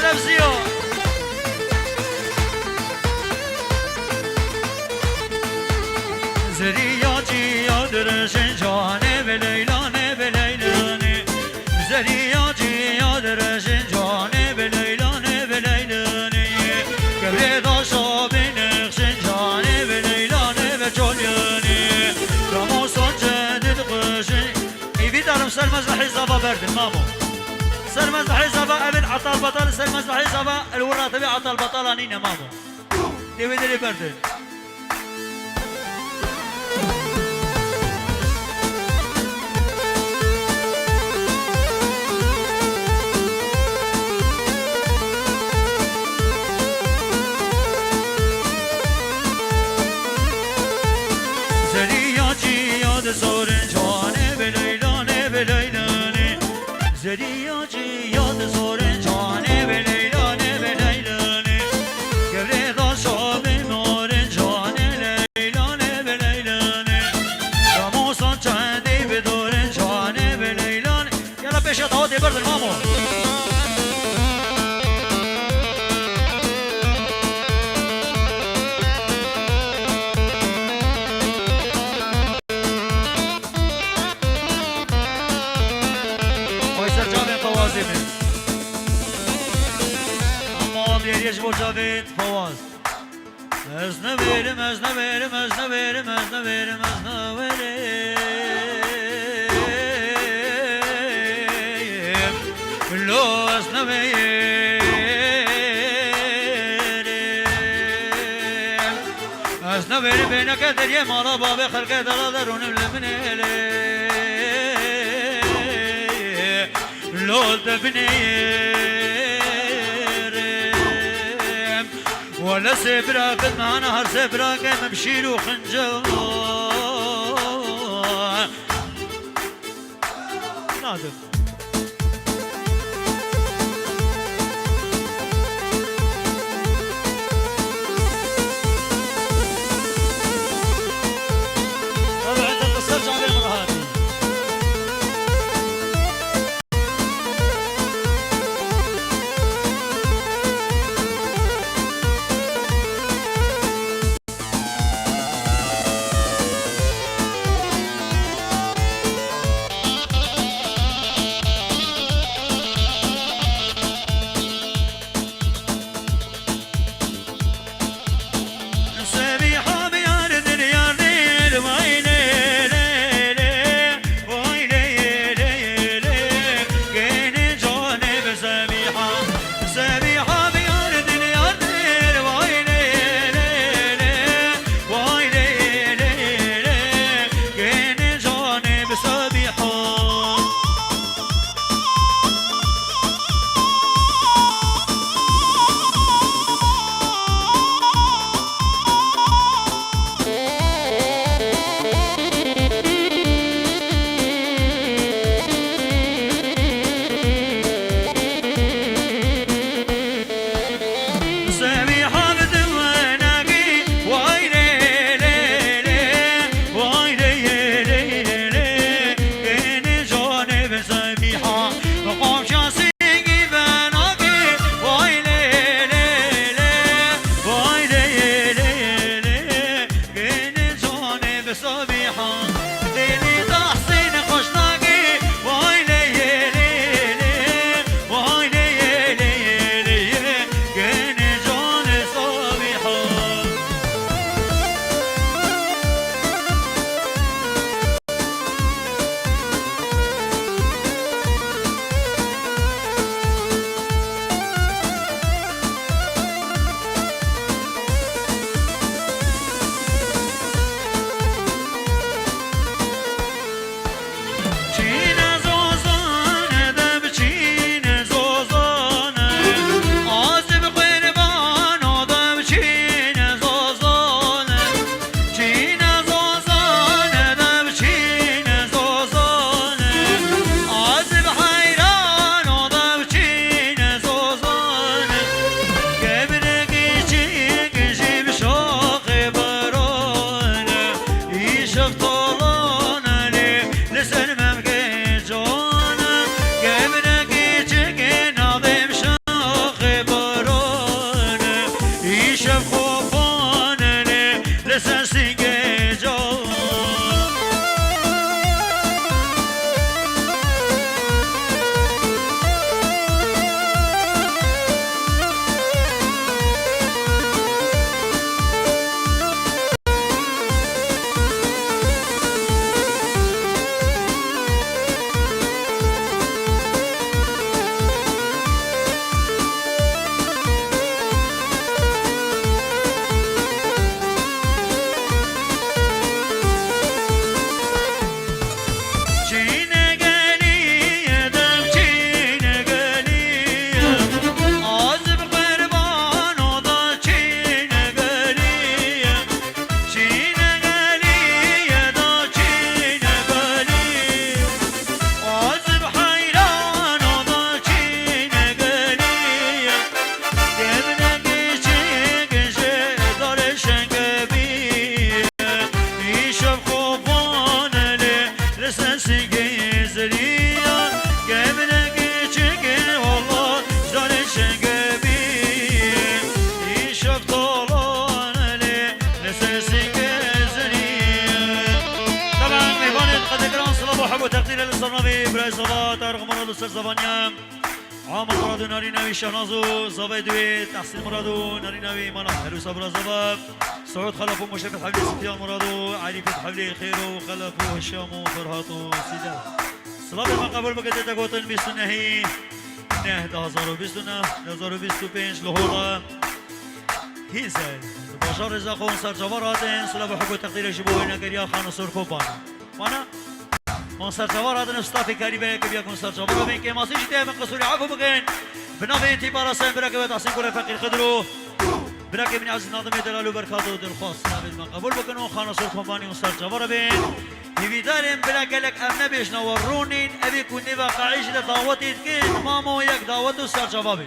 سبزيو زرياجي يا درشن جاني بليلاني بليلاني زرياجي يا درشن جاني بليلاني بليلاني قبل داشا بنخشن جاني بليلاني بجولياني راموسون جدد قشن ايبي دارم سرمز لحيزابا بردن مامو سرمز لحيزابا ابن عطال بطل سرمز لحيزابا الوراتبي عطال بطل انينا مامو ديوي دلي بردن زورن جانه بلیلانه بلیلانه زریاجی یاد زورن جانه بلیلانه بلیلانه گره داشا بمارن جانه لیلانه بلیلانه راموسان چندی بدورن جانه بلیلانه یلا پیشت ها دی بردن مامو Yeriş Borcavit Fawaz Ezne verim, ezne verim, ezne verim, ezne verim, ezne verim Lo ezne verim Ezne verim beyne kader yem ala babi khalke dalalar unim lemnele Lo tebneye ولا سبراك ما نهر سبراك ممشي له خنجر نادر طبعا انت تصرج على المرهات sesi gezeriyor Gemine geçikin Allah Zane şengebi İşak dolan eli Ne sesi gezeriyor طبعا ميبانت قد اكرام صلاة وحب وتقدير للصنبي براي صلاة تارق مراد السر زبانيام عام مرادو ناري نوي شهنازو زباي دوي تحسين مرادو ناري نوي مانا حلو صبرا زباب سعود خلفو مشرف حبلي سفيان مرادو علي فتح حبلي خيرو خلفو هشامو فرهاتو سيدا صلاة ما قبل بكتة تقوتن بسنهي نه دهزارو بسنه دهزارو بسو پنج لهولا هيزل باشار رزاقون سرجواراتن صلاة وحب وتقدير شبوه نگريا خانو سرخوبانا مانا من سرجوارات نستافي كاريبه كبيا كون سرجوارا بين كماسي جدي من قصوري عفو بكين بنافي انتبارا سين براكبه تحسين كره فقير خضرو براكب من عز ناظم دلالو بركاتو درخواست نابد من قبول بكنو خانو سرخوباني وسرجوارا بين نبيدارين براكلك امنا بيش نورونين ابي كوني واقعيش لدعوتي تكين مامو يك دعوتو سرجوارا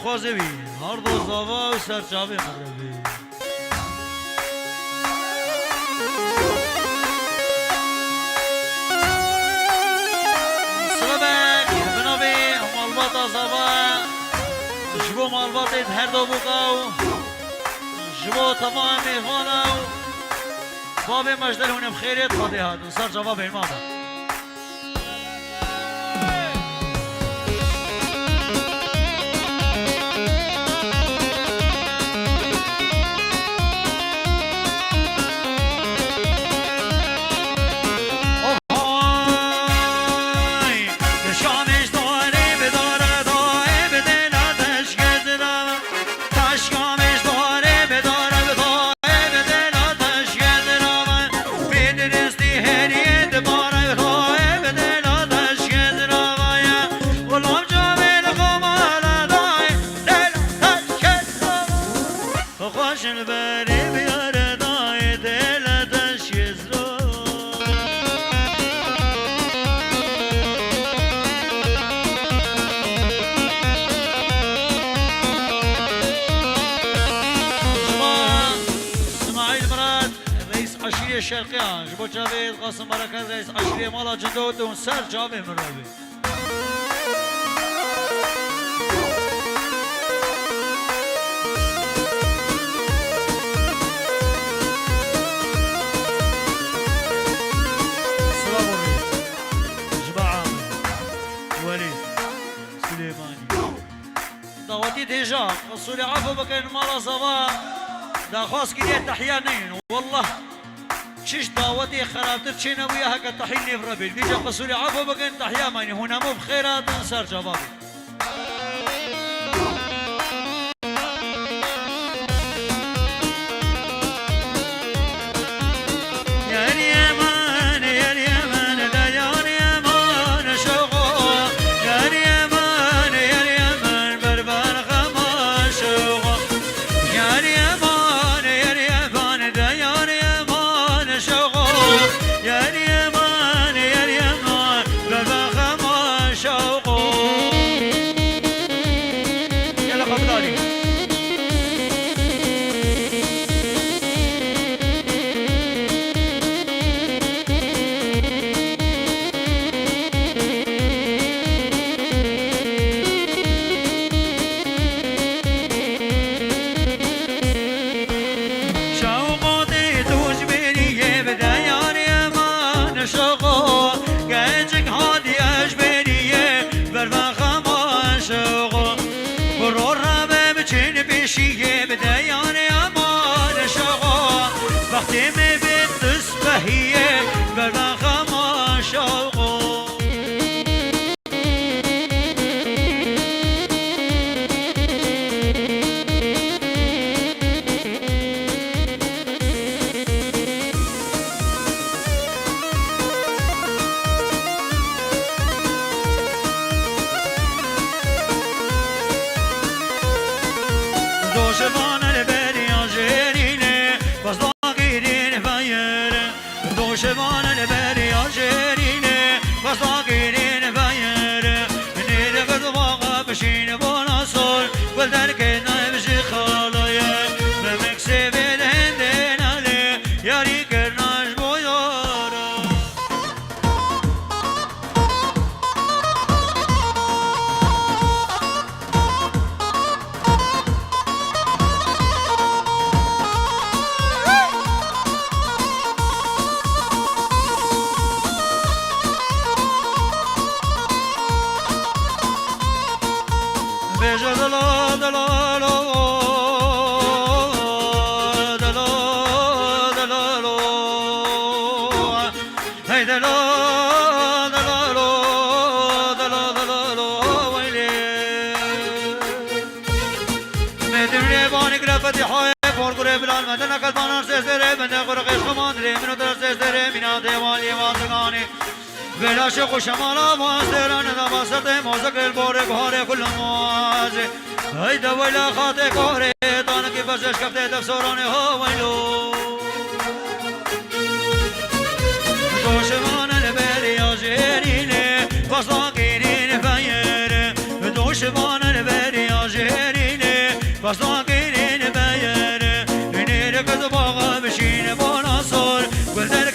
خوازوی هر دو زاوا و سرچاوی مروی سلامک بنابی مالبات زاوا جبو مالبات هر دو بقاو جبو تمام میخوانو باب مجدل هونم خیریت خواهده هاد و سرچاوا بیرماده الشرقية جبو جاويد قاسم بركات رئيس عشرية مالا جندوت ونسر جامع مروي السلام عليكم جماعة وليد سليماني دعوتي ديجا قصولي عفو بكين مالا صباح دا خاص كده تحيانين والله شش دعوتي خرابتر چه نوية هكا تحيي نفربيل بيجا قصولي عفو بقين تحيا ماني هنا مو بخيرات انصار جوابي بلا شق شمالا ماستران نباسط موزق البور بهار كل مواز هيدا ويلا خاطئ كوري طانك بزش كفتي تفسراني هو ويلو دوشمان البري يجريني فصاقيني فير دوشمان البري يجريني këtë baga bëshin e bana sor Gëllë